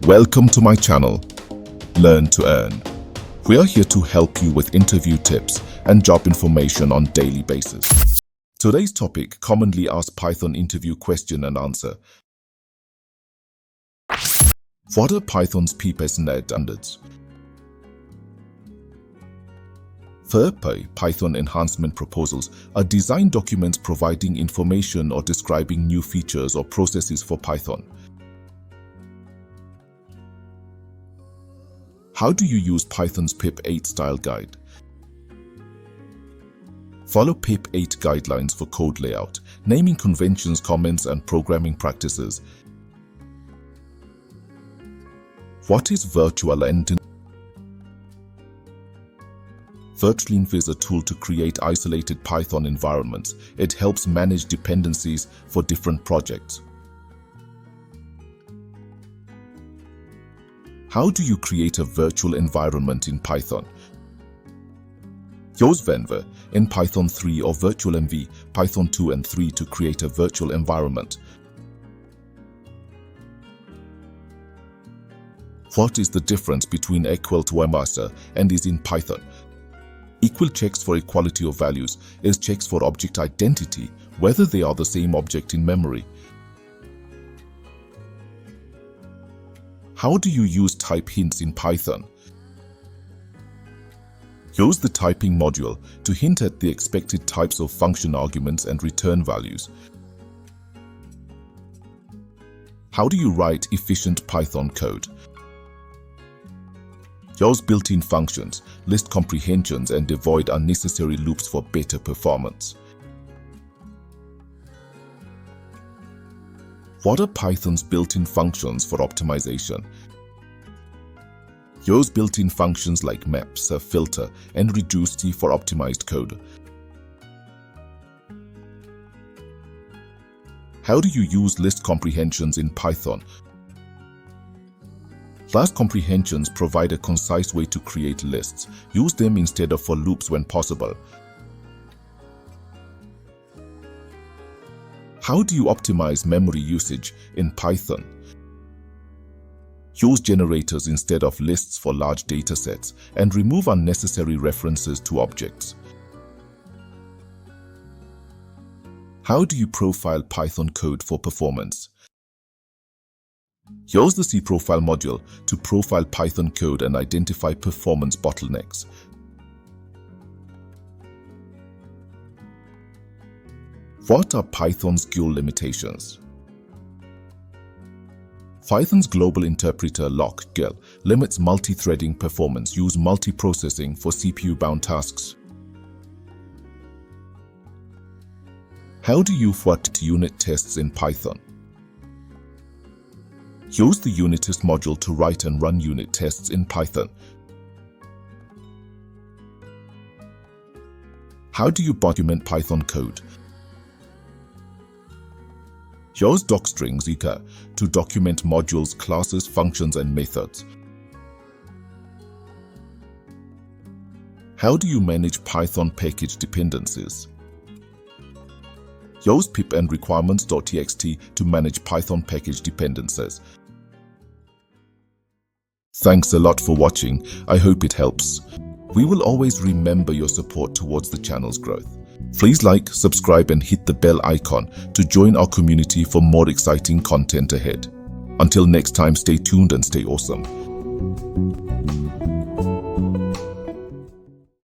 Welcome to my channel, Learn to Earn. We are here to help you with interview tips and job information on a daily basis. Today's topic, commonly asked Python interview question and answer. What are Python's PEP standards? PEP, Python Enhancement Proposals, are design documents providing information or describing new features or processes for Python. How do you use Python's PEP 8 style guide? Follow PEP 8 guidelines for code layout, naming conventions, comments, and programming practices. What is Virtualenv? Virtualenv is a tool to create isolated Python environments. It helps manage dependencies for different projects. How do you create a virtual environment in Python? Use Venv in Python 3 or Virtualenv, Python 2 and 3 to create a virtual environment. What is the difference between equal to master and is in Python? Equal checks for equality of values is checks for object identity, whether they are the same object in memory. How do you use type hints in Python? Use the typing module to hint at the expected types of function arguments and return values. How do you write efficient Python code? Use built-in functions, list comprehensions, and avoid unnecessary loops for better performance. What are Python's built-in functions for optimization? Use built-in functions like maps, filter, and reduce T for optimized code. How do you use list comprehensions in Python? List comprehensions provide a concise way to create lists. Use them instead of for loops when possible. How do you optimize memory usage in Python? Use generators instead of lists for large datasets and remove unnecessary references to objects. How do you profile Python code for performance? Use the cProfile module to profile Python code and identify performance bottlenecks. What are Python's GUL limitations? Python's global interpreter (GUL) limits multi-threading performance. Use multiprocessing for CPU-bound tasks. How do you write unit tests in Python? Use the unitest module to write and run unit tests in Python. How do you document Python code? Use docstrings to document modules, classes, functions, and methods. How do you manage Python package dependencies? Use pip and requirements.txt to manage Python package dependencies. Thanks a lot for watching. I hope it helps. We will always remember your support towards the channel's growth. Please like, subscribe, and hit the bell icon to join our community for more exciting content ahead. Until next time, stay tuned and stay awesome.